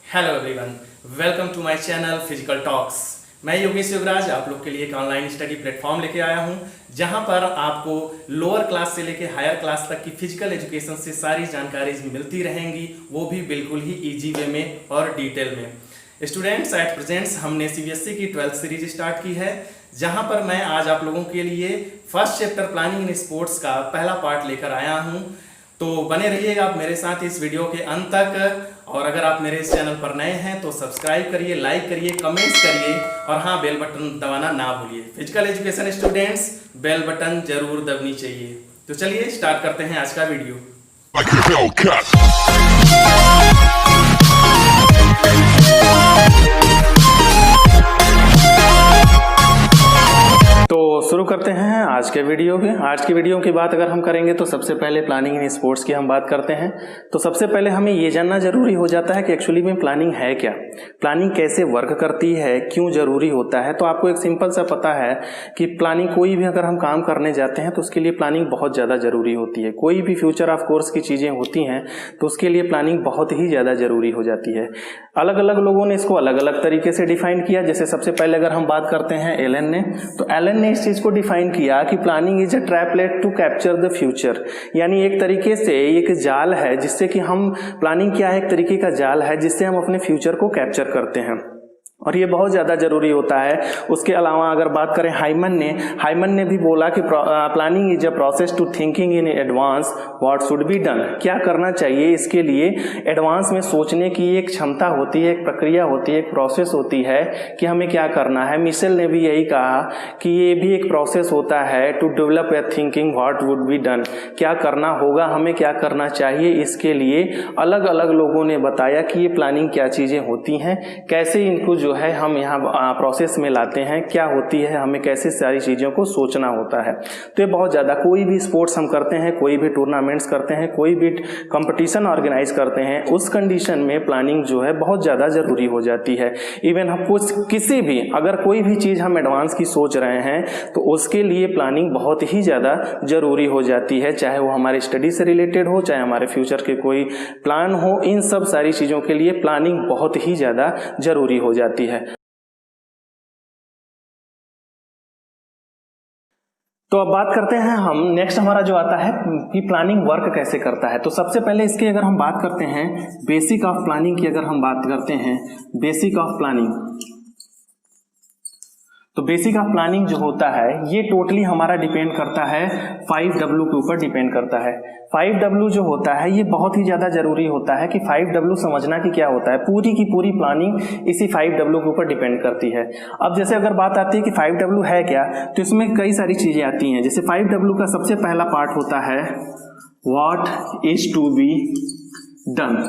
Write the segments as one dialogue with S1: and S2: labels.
S1: Hello everyone, welcome to my channel physical talks. मैं योगेश युवराज आप लोग के लिए एक ऑनलाइन स्टडी प्लेटफॉर्म लेके आया हूं, जहां पर आपको लोअर क्लास से लेके हायर क्लास तक की फिजिकल एजुकेशन से सारी जानकारीज मिलती रहेंगी, वो भी बिल्कुल ही इजी वे में और डिटेल में। स्टूडेंट्स, एट प्रेजेंट्स हमने सीबीएसई की 12th सीरीज स्टार्ट की है, जहां पर मैं आज आप लोगों के लिए first chapter planning in sports का पहला पार्ट लेकर आया हूं। तो बने रहिएगा आप मेरे साथ इस वीडियो के अंत तक। और अगर आप मेरे इस चैनल पर नए हैं तो सब्सक्राइब करिए, लाइक करिए, कमेंट्स करिए और हाँ, बेल बटन दबाना ना भूलिए। Physical education students, bell button जरूर दबनी चाहिए। तो चलिए स्टार्ट करते हैं आज का वीडियो। तो शुरू करते हैं आज के वीडियो में। आज की वीडियो की बात अगर हम करेंगे तो सबसे पहले प्लानिंग इन स्पोर्ट्स की हम बात करते हैं। तो सबसे पहले हमें ये जानना जरूरी हो जाता है कि एक्चुअली में प्लानिंग है क्या, प्लानिंग कैसे वर्क करती है, क्यों जरूरी होता है। तो आपको एक सिंपल सा पता है कि प्लानिंग, कोई भी अगर हम काम करने जाते हैं तो उसके लिए प्लानिंग बहुत ज़्यादा जरूरी होती है। कोई भी फ्यूचर ऑफ कोर्स की चीज़ें होती हैं तो उसके लिए प्लानिंग बहुत ही ज़्यादा जरूरी हो जाती है। अलग अलग लोगों ने इसको अलग अलग तरीके से डिफाइन किया। जैसे सबसे पहले अगर हम बात करते हैं एलन ने, तो एलन ने इस चीज को डिफाइन किया कि planning is a trap laid to capture the future, यानी एक तरीके से एक जाल है जिससे कि हम, प्लानिंग क्या है, एक तरीके का जाल है जिससे हम अपने फ्यूचर को कैप्चर करते हैं और ये बहुत ज़्यादा ज़रूरी होता है। उसके अलावा अगर बात करें हाइमन ने भी बोला कि planning is a process to thinking in advance what should be done, क्या करना चाहिए इसके लिए एडवांस में सोचने की एक क्षमता होती है, एक प्रक्रिया होती है, एक प्रोसेस होती है कि हमें क्या करना है। मिशेल ने भी यही कहा कि ये भी एक प्रोसेस होता है to develop a thinking what would be done, क्या करना होगा, हमें क्या करना चाहिए। इसके लिए अलग अलग लोगों ने बताया कि ये प्लानिंग क्या चीज़ें होती हैं, कैसे इनको जो है हम यहाँ प्रोसेस में लाते हैं, क्या होती है, हमें कैसे सारी चीज़ों को सोचना होता है। तो ये बहुत ज़्यादा, कोई भी स्पोर्ट्स हम करते हैं, कोई भी टूर्नामेंट्स करते हैं, कोई भी कंपटीशन ऑर्गेनाइज करते हैं, उस कंडीशन में प्लानिंग जो है बहुत ज़्यादा ज़रूरी हो जाती है। इवन हम कुछ किसी भी, अगर कोई भी चीज़ हम एडवांस की सोच रहे हैं तो उसके लिए प्लानिंग बहुत ही ज़्यादा ज़रूरी हो जाती है, चाहे वो हमारी स्टडी से रिलेटेड हो, चाहे हमारे फ्यूचर के कोई प्लान हो। इन सब सारी चीज़ों के लिए प्लानिंग बहुत ही ज़्यादा ज़रूरी हो जाती है। तो अब बात करते हैं हम, नेक्स्ट हमारा जो आता है कि प्लानिंग वर्क कैसे करता है। तो सबसे पहले इसकी अगर हम बात करते हैं बेसिक ऑफ प्लानिंग की, अगर हम बात करते हैं बेसिक ऑफ प्लानिंग, तो बेसिक ऑफ प्लानिंग जो होता है ये टोटली हमारा डिपेंड करता है 5W के ऊपर डिपेंड करता है। 5W जो होता है ये बहुत ही ज़्यादा ज़रूरी होता है कि 5W समझना कि क्या होता है। पूरी की पूरी प्लानिंग इसी 5W के ऊपर डिपेंड करती है। अब जैसे अगर बात आती है कि 5W है क्या, तो इसमें कई सारी चीज़ें आती हैं। जैसे 5W का सबसे पहला पार्ट होता है what is to be done,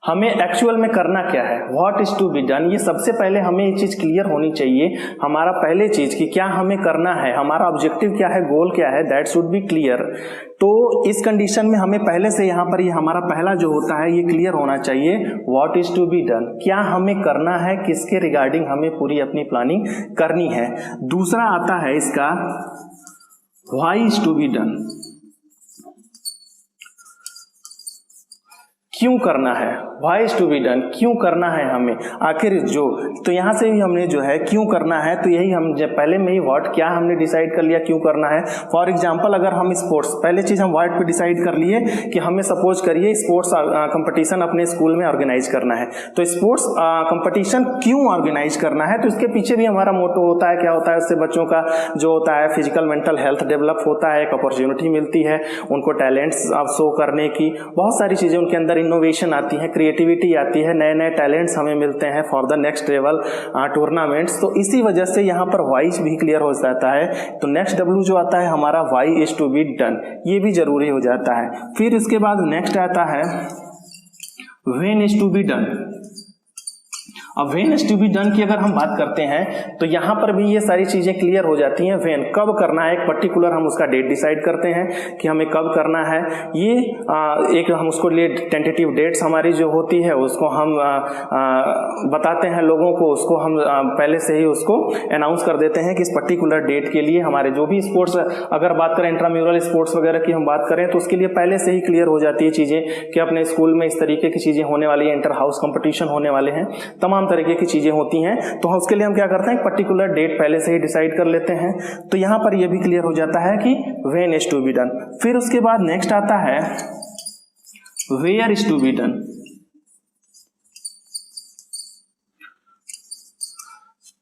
S1: हमें एक्चुअल में करना क्या है, what is to be done. ये सबसे पहले हमें ये चीज क्लियर होनी चाहिए, हमारा पहले चीज कि क्या हमें करना है, हमारा ऑब्जेक्टिव क्या है, गोल क्या है, दैट शुड बी क्लियर। तो इस कंडीशन में हमें पहले से यहाँ पर ये हमारा पहला जो होता है ये क्लियर होना चाहिए, what is to be done, क्या हमें करना है, किसके रिगार्डिंग हमें पूरी अपनी प्लानिंग करनी है। दूसरा आता है इसका why is to be done, क्यों करना है, why is to be done, क्यों करना है हमें आखिर जो। तो यहाँ से भी हमने जो है क्यों करना है, तो यही हम जब पहले में ही व्हाट, क्या हमने डिसाइड कर लिया क्यों करना है। फॉर एग्जांपल अगर हम स्पोर्ट्स, पहले चीज हम व्हाट पे डिसाइड कर लिए कि हमें सपोज करिए स्पोर्ट्स कंपटीशन अपने स्कूल में ऑर्गेनाइज करना है। तो स्पोर्ट्स कंपटीशन क्यों ऑर्गेनाइज करना है, तो इसके पीछे भी हमारा मोटो होता है, क्या होता है, उससे बच्चों का जो होता है फिजिकल मेंटल हेल्थ डेवलप होता है, एक अपॉर्चुनिटी मिलती है उनको टैलेंट्स शो करने की, बहुत सारी चीजें उनके अंदर इनोवेशन आती है, क्रिएटिविटी आती है, नए नए टैलेंट्स हमें मिलते हैं for the next level tournaments. तो इसी वजह से यहाँ पर वाई भी क्लियर हो जाता है। तो नेक्स्ट W जो आता है हमारा why is to be done, ये भी जरूरी हो जाता है। फिर इसके बाद नेक्स्ट आता है when is to be done, अब when is to be done की अगर हम बात करते हैं तो यहाँ पर भी ये सारी चीजें क्लियर हो जाती हैं। व्हेन कब करना है, एक पर्टिकुलर हम उसका डेट डिसाइड करते हैं कि हमें कब करना है। ये एक हम उसको लिए टेंटेटिव डेट्स हमारी जो होती है उसको हम बताते हैं लोगों को, उसको हम पहले से ही उसको अनाउंस कर देते हैं कि इस पर्टिकुलर डेट के लिए हमारे जो भी स्पोर्ट्स, अगर बात करें इंट्राम्यूरल स्पोर्ट्स वगैरह की हम बात करें तो उसके लिए पहले से ही क्लियर हो जाती है चीजें कि अपने स्कूल में इस तरीके की चीजें होने वाली है, इंटर हाउस कंपटीशन होने वाले हैं, तमाम तरीके की चीजें होती हैं। तो उसके लिए हम क्या करते हैं, एक पर्टिकुलर डेट पहले से ही डिसाइड कर लेते हैं। तो यहां पर यह भी क्लियर हो जाता है कि when is to be done. फिर उसके बाद नेक्स्ट आता है where is to be done.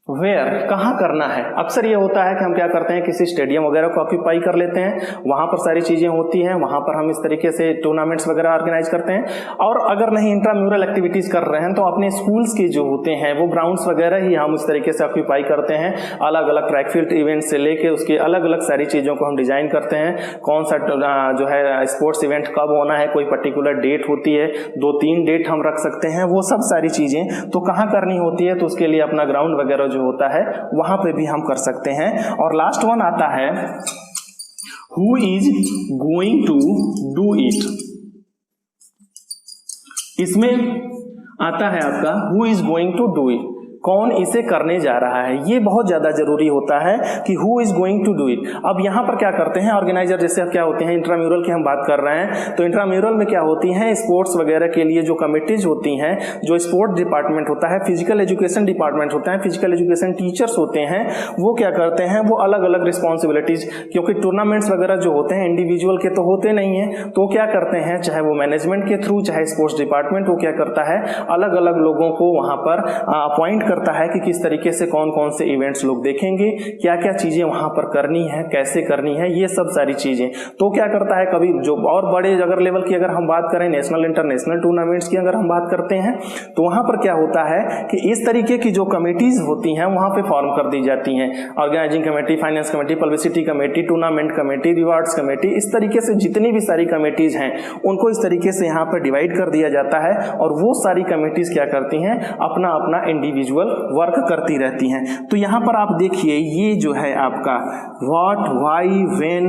S1: Where कहाँ करना है। अक्सर ये होता है कि हम क्या करते हैं, किसी स्टेडियम वगैरह को ऑक्यूपाई कर लेते हैं, वहां पर सारी चीजें होती हैं, वहां पर हम इस तरीके से टूर्नामेंट्स वगैरह ऑर्गेनाइज करते हैं। और अगर नहीं इंट्राम्यूरल एक्टिविटीज कर रहे हैं तो अपने स्कूल्स के जो होते हैं वो ग्राउंड्स वगैरह ही हम इस तरीके से ऑक्यूपाई करते हैं। अलग अलग ट्रैक फील्ड इवेंट से लेके उसके अलग अलग सारी चीजों को हम डिजाइन करते हैं, कौन सा जो है स्पोर्ट्स इवेंट कब होना है, कोई पर्टिकुलर डेट होती है, 2-3 डेट हम रख सकते हैं, वो सब सारी चीजें तो कहाँ करनी होती है, तो उसके लिए अपना ग्राउंड वगैरह होता है वहां पे भी हम कर सकते हैं। और लास्ट वन आता है who is going to do it. इसमें आता है आपका who is going to do it, कौन इसे करने जा रहा है। ये बहुत ज्यादा जरूरी होता है कि who is going to do it. अब यहां पर क्या करते हैं ऑर्गेनाइजर, जैसे क्या होते हैं इंट्राम्यूरल की हम बात कर रहे हैं, तो इंट्राम्यूरल में क्या होती हैं, स्पोर्ट्स वगैरह के लिए जो कमिटीज होती हैं, जो स्पोर्ट्स डिपार्टमेंट होता है, फिजिकल एजुकेशन डिपार्टमेंट होता है, फिजिकल एजुकेशन टीचर्स होते हैं, वो क्या करते हैं, वो अलग अलग रिस्पॉन्सिबिलिटीज, क्योंकि टूर्नामेंट्स वगैरह जो होते हैं इंडिविजुअल के तो होते नहीं है, तो क्या करते हैं, चाहे वो मैनेजमेंट के थ्रू चाहे स्पोर्ट्स डिपार्टमेंट, वो क्या करता है अलग अलग लोगों को वहां पर अपॉइंट करता है कि किस तरीके से कौन कौन से इवेंट्स लोग देखेंगे, क्या क्या चीजें वहां पर करनी है, कैसे करनी है, ये सब सारी चीजें। तो क्या करता है, कभी जो और बड़े अगर लेवल की अगर हम बात करें, नेशनल इंटरनेशनल टूर्नामेंट्स की अगर हम बात करते हैं, तो वहां पर क्या होता है कि इस तरीके की जो कमेटीज होती हैं वहां पे फॉर्म कर दी जाती हैं, organising committee, finance committee, publicity committee, tournament committee, rewards committee, इस तरीके से जितनी भी सारी कमेटीज हैं उनको इस तरीके से यहाँ पर डिवाइड कर दिया जाता है। और वो सारी कमेटीज क्या करती हैं, अपना अपना इंडिविजुअल वर्क करती रहती हैं। तो यहां पर आप देखिए ये जो है आपका what, why, when,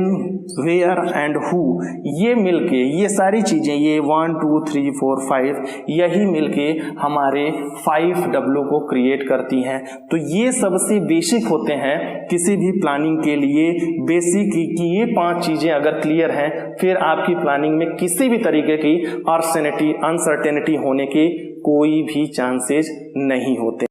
S1: where and who, ये मिलके ये सारी चीजें, ये 1 2 3 4 5 यही मिलके हमारे 5W को क्रिएट करती हैं। तो ये सबसे बेसिक होते हैं किसी भी प्लानिंग के लिए, बेसिक कि ये 5 चीजें अगर क्लियर हैं फिर आपकी प्लानिंग में किसी भी तरीके की अनसर्टेनिटी होने के कोई भी चांसेस नहीं होते।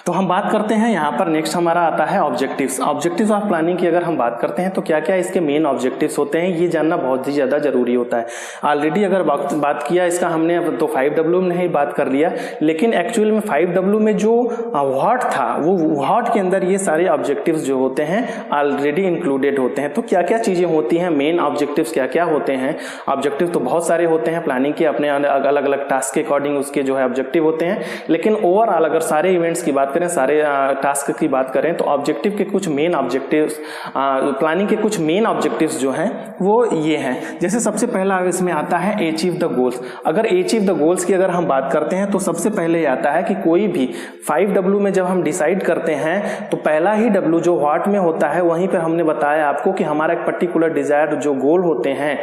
S1: तो हम बात करते हैं यहाँ पर नेक्स्ट हमारा आता है ऑब्जेक्टिव्स। ऑब्जेक्टिव्स ऑफ प्लानिंग की अगर हम बात करते हैं तो क्या क्या इसके मेन ऑब्जेक्टिव्स होते हैं, ये जानना बहुत ही ज़्यादा जरूरी होता है। ऑलरेडी अगर बात किया इसका हमने तो 5W में ही बात कर लिया, लेकिन एक्चुअल में 5W में जो व्हाट था वो व्हाट के अंदर ये सारे ऑब्जेक्टिव्स जो होते हैं ऑलरेडी इंक्लूडेड होते हैं। तो क्या क्या चीज़ें होती हैं, मेन ऑब्जेक्टिव्स क्या क्या होते हैं। ऑब्जेक्टिव तो बहुत सारे होते हैं प्लानिंग के, अपने अलग अलग टास्क के अकॉर्डिंग उसके जो है ऑब्जेक्टिव होते हैं, लेकिन ओवरऑल अगर सारे इवेंट्स की बात करें, सारे टास्क की बात करें तो ऑब्जेक्टिव के कुछ मेन ऑब्जेक्टिव्स, प्लानिंग के कुछ मेन ऑब्जेक्टिव्स जो हैं वो ये हैं। जैसे सबसे पहला इसमें आता है अचीव द गोल्स। अगर अचीव द गोल्स की अगर हम बात करते हैं तो सबसे पहले आता है कि कोई भी 5W में जब हम डिसाइड करते हैं तो पहला ही W जो व्हाट में होता है वहीं पर हमने बताया आपको कि हमारा एक पर्टिकुलर डिजायर जो गोल होते हैं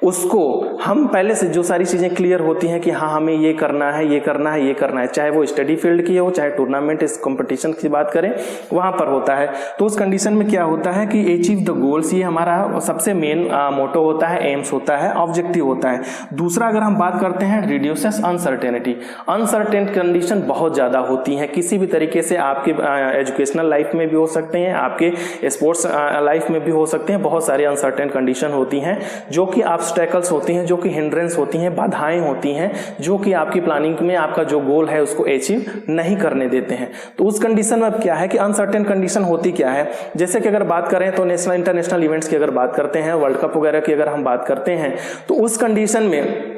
S1: उसको हम पहले से जो सारी चीजें क्लियर होती हैं कि हाँ हमें ये करना है, ये करना है, ये करना है, चाहे वो स्टडी फील्ड की हो, चाहे टूर्नामेंट इस कंपटीशन की बात करें वहां पर होता है। तो उस कंडीशन में क्या होता है कि अचीव द गोल्स, ये हमारा सबसे मेन मोटो होता है, एम्स होता है, ऑब्जेक्टिव होता है। दूसरा अगर हम बात करते हैं रिड्यूसेस अनसर्टेनिटी। अनसर्टेन कंडीशन बहुत ज्यादा होती हैं किसी भी तरीके से, आपके एजुकेशनल लाइफ में भी हो सकते हैं, आपके स्पोर्ट्स लाइफ में भी हो सकते हैं। बहुत सारी अनसर्टेन कंडीशन होती हैं जो कि ऑब्स्टेकल्स होती हैं, जो कि हिंड्रेंस होती हैं, बाधाएं होती हैं, जो कि आपकी प्लानिंग में आपका जो गोल है उसको अचीव नहीं करने देते हैं। तो उस कंडीशन में अब क्या है कि अनसर्टेन कंडीशन होती क्या है, जैसे कि अगर बात करें तो नेशनल इंटरनेशनल इवेंट्स की अगर बात करते हैं, वर्ल्ड कप वगैरह की अगर हम बात करते हैं, तो उस कंडीशन में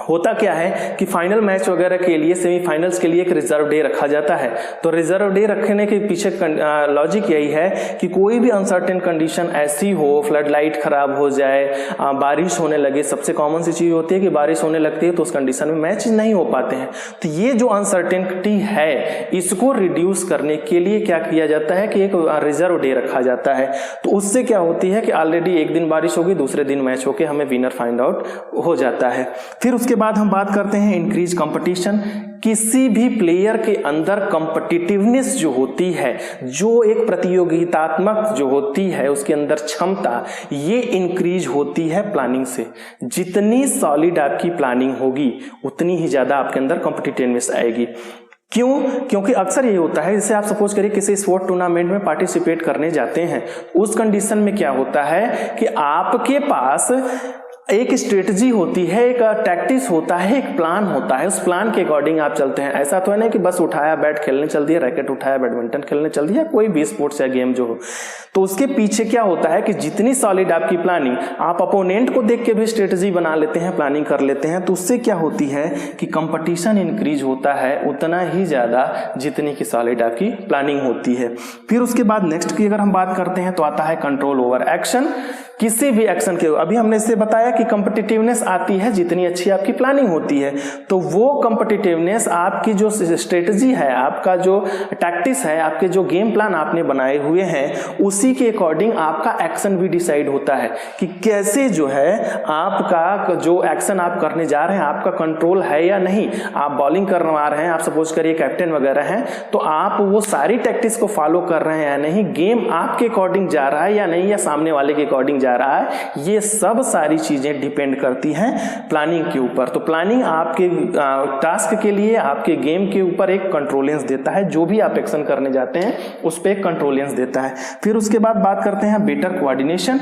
S1: होता क्या है कि फाइनल मैच वगैरह के लिए, सेमीफाइनल्स के लिए एक रिजर्व डे रखा जाता है। तो रिजर्व डे रखने के पीछे लॉजिक यही है कि कोई भी अनसर्टेन कंडीशन ऐसी हो, फ्लड लाइट खराब हो जाए, बारिश होने लगे, सबसे कॉमन सी चीज़ होती है कि बारिश होने लगती है तो उस कंडीशन में मैच नहीं हो पाते हैं। तो ये जो अनसर्टेनिटी है इसको रिड्यूस करने के लिए क्या किया जाता है कि एक रिजर्व डे रखा जाता है। तो उससे क्या होती है कि ऑलरेडी एक दिन बारिश होगी, दूसरे दिन मैच होके हमें विनर फाइंड आउट हो जाता है। फिर उसके बाद हम बात करते हैं इंक्रीज कंपटीशन। किसी भी प्लेयर के अंदर कॉम्पिटिटिवनेस जो होती है, जो एक प्रतियोगितात्मक जो होती है उसके अंदर क्षमता, ये इंक्रीज होती है प्लानिंग से। जितनी सॉलिड आपकी प्लानिंग होगी उतनी ही ज्यादा आपके अंदर कॉम्पिटिटिवनेस आएगी। क्यों? क्योंकि अक्सर ये होता है, जैसे आप सपोज करिए किसी स्पोर्ट टूर्नामेंट में पार्टिसिपेट करने जाते हैं, उस कंडीशन में क्या होता है कि आपके पास एक स्ट्रेटजी होती है, एक टैक्टिक्स होता है, एक प्लान होता है, उस प्लान के अकॉर्डिंग आप चलते हैं। ऐसा तो है नहीं कि बस उठाया बैट खेलने चल दिया, रैकेट उठाया बैडमिंटन खेलने चल दिया, कोई भी स्पोर्ट्स या गेम जो हो। तो उसके पीछे क्या होता है कि जितनी सॉलिड आपकी प्लानिंग, आप अपोनेंट को देख के भी स्ट्रेटजी बना लेते हैं, प्लानिंग कर लेते हैं, तो उससे क्या होती है कि कंपटीशन इंक्रीज होता है उतना ही ज्यादा जितनी की सॉलिड आपकी प्लानिंग होती है। फिर उसके बाद नेक्स्ट की अगर हम बात करते हैं तो आता है कंट्रोल ओवर एक्शन। किसी भी एक्शन के, अभी हमने इससे बताया कि कंपटीटिवनेस आती है जितनी अच्छी आपकी प्लानिंग होती है। तो वो कंपटीटिवनेस आपकी जो स्ट्रेटजी है, आपका जो टैक्टिक्स है, आपके जो गेम प्लान आपने बनाए हुए हैं, उसी के अकॉर्डिंग आपका एक्शन भी डिसाइड होता है कि कैसे जो है आपका जो एक्शन आप करने जा रहे हैं आपका कंट्रोल है या नहीं। आप बॉलिंग करवा रहे हैं, आप सपोज करिए कैप्टन वगैरह हैं, तो आप वो सारी टैक्टिक्स को फॉलो कर रहे हैं या नहीं, गेम आपके अकॉर्डिंग जा रहा है या नहीं, या सामने वाले के अकॉर्डिंग जा रहा है। ये सब सारी चीजें डिपेंड करती हैं प्लानिंग के ऊपर। तो प्लानिंग आपके टास्क के लिए, आपके गेम के ऊपर एक कंट्रोलेंस देता है, जो भी आप एक्शन करने जाते हैं उस पर एक कंट्रोलेंस देता है। फिर उसके बाद बात करते हैं बेटर कोऑर्डिनेशन।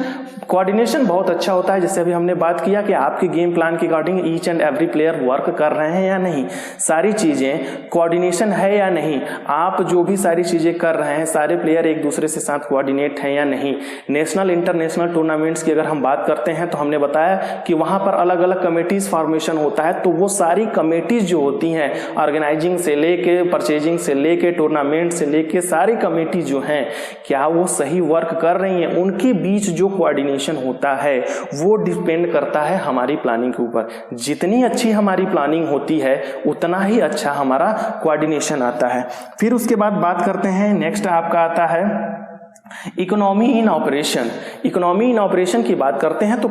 S1: कोऑर्डिनेशन बहुत अच्छा होता है, जैसे अभी हमने बात किया कि आपके गेम प्लान के according each and every player work कर रहे हैं या नहीं, सारी चीजें कोऑर्डिनेशन है या नहीं, आप जो भी सारी चीजें कर रहे हैं सारे प्लेयर एक दूसरे से साथ कोऑर्डिनेट है या नहीं। नेशनल इंटरनेशनल टूर्नामेंट्स की अगर हम बात करते हैं तो हमने बताया कि वहां पर अलग अलग कमेटीज फॉर्मेशन होता है। तो वो सारी कमेटीज जो होती हैं, ऑर्गेनाइजिंग से लेके, परचेजिंग से लेके, टूर्नामेंट से लेके, सारी कमेटी जो हैं क्या वो सही वर्क कर रही हैं, उनके बीच जो कोऑर्डिनेशन होता है वो डिपेंड करता है हमारी प्लानिंग के ऊपर। जितनी अच्छी हमारी प्लानिंग होती है उतना ही अच्छा हमारा कोऑर्डिनेशन आता है। फिर उसके बाद बात करते हैं, नेक्स्ट आपका आता है economy in operation. Economy in operation की बात करते हैं तो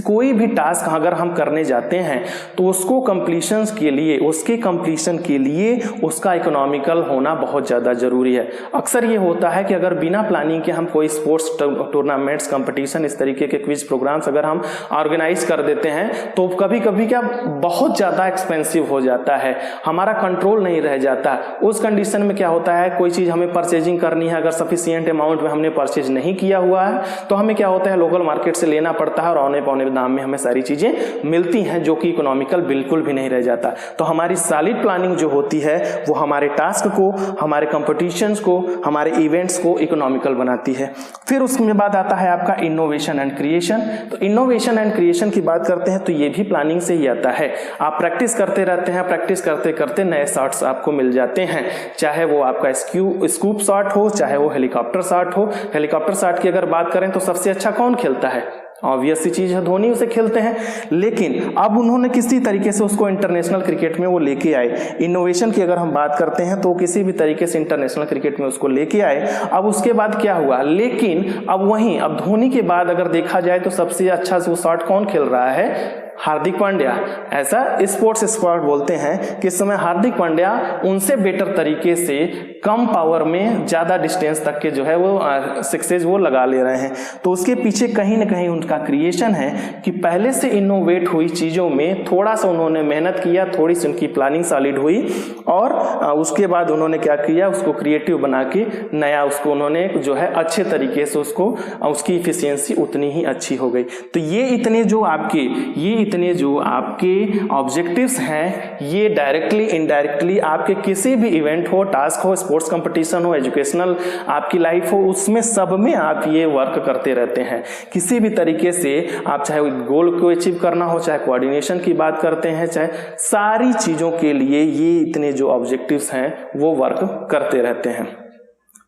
S1: कोई भी टास्क अगर हम करने जाते हैं तो उसको कंप्लीशन के लिए, उसके कंप्लीशन के लिए उसका इकोनॉमिकल होना बहुत ज़्यादा जरूरी है। अक्सर ये होता है कि अगर बिना प्लानिंग के हम कोई स्पोर्ट्स टूर्नामेंट्स, कंपटीशन, इस तरीके के क्विज प्रोग्राम्स अगर हम ऑर्गेनाइज कर देते हैं तो कभी कभी क्या बहुत ज़्यादा एक्सपेंसिव हो जाता है, हमारा कंट्रोल नहीं रह जाता। उस कंडीशन में क्या होता है, कोई चीज़ हमें परचेजिंग करनी है, अगर सफिशिएंट अमाउंट हमने परचेज नहीं किया हुआ है तो हमें क्या होता है, लोकल मार्केट से लेना पड़ता है और औने पौने दाम में हमें सारी चीजें मिलती हैं, जो कि इकोनॉमिकल बिल्कुल भी नहीं रह जाता। तो हमारी सॉलिड प्लानिंग जो होती है वो हमारे टास्क को, हमारे कंपटीशंस को, हमारे इवेंट्स को इकोनॉमिकल बनाती है। फिर उसके बाद आता है आपका इनोवेशन एंड क्रिएशन। तो इनोवेशन एंड क्रिएशन की बात करते हैं तो ये भी प्लानिंग से ही आता है। आप प्रैक्टिस करते रहते हैं, प्रैक्टिस करते करते नए शॉट्स आपको मिल जाते हैं, चाहे वो आपका स्कूप शॉट हो, चाहे वो हेलीकॉप्टर शॉट हो। हेलीकॉप्टर शॉट की अगर बात करें तो सबसे अच्छा कौन खेलता है, ऑब्वियस सी चीज है, धोनी उसे खेलते हैं। लेकिन अब उन्होंने किसी तरीके से उसको इंटरनेशनल क्रिकेट में वो लेके आए। इनोवेशन की अगर हम बात करते हैं तो किसी भी तरीके से इंटरनेशनल क्रिकेट में उसको लेके आए। अब उसके बाद क्या हुआ, लेकिन अब वहीं, अब धोनी के बाद अगर देखा जाए तो सबसे अच्छा से वो शॉट कौन खेल रहा है, हार्दिक पांड्या। ऐसा स्पोर्ट्स एक्सपर्ट बोलते हैं कि इस समय हार्दिक पांड्या उनसे बेटर तरीके से कम पावर में ज्यादा डिस्टेंस तक के जो है वो सिक्सेज वो लगा ले रहे हैं। तो उसके पीछे कहीं ना कहीं उनका क्रिएशन है कि पहले से इनोवेट हुई चीजों में थोड़ा सा उन्होंने मेहनत किया, थोड़ी सी उनकी प्लानिंग सॉलिड हुई और उसके बाद उन्होंने क्या किया, उसको क्रिएटिव बना के नया उसको उन्होंने जो है अच्छे तरीके से उसको, उसकी इफिशियंसी उतनी ही अच्छी हो गई। तो ये इतने जो आपके, ये इतने जो आपके ऑब्जेक्टिव्स हैं ये डायरेक्टली इनडायरेक्टली आपके किसी भी इवेंट हो, टास्क हो, स्पोर्ट्स कंपटीशन हो, एजुकेशनल आपकी लाइफ हो, उसमें सब में आप ये वर्क करते रहते हैं। किसी भी तरीके से आप चाहे गोल को अचीव करना हो, चाहे कोऑर्डिनेशन की बात करते हैं, चाहे सारी चीजों के लिए ये इतने जो ऑब्जेक्टिव्स हैं वो वर्क करते रहते हैं।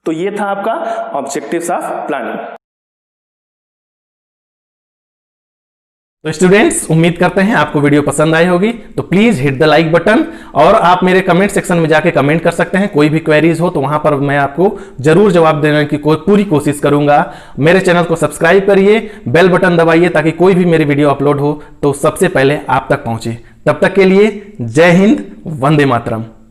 S1: तो ये था आपका ऑब्जेक्टिव्स ऑफ प्लानिंग।
S2: तो स्टूडेंट्स, उम्मीद करते हैं आपको वीडियो पसंद आई होगी। तो please hit the like button, और आप मेरे कमेंट सेक्शन में जाके कमेंट कर सकते हैं। कोई भी क्वेरीज हो तो वहां पर मैं आपको जरूर जवाब देने की पूरी कोशिश करूंगा। मेरे चैनल को सब्सक्राइब करिए, बेल बटन दबाइए ताकि कोई भी मेरी वीडियो अपलोड हो तो सबसे पहले आप तक पहुंचे। तब तक के लिए जय हिंद, वंदे मातरम।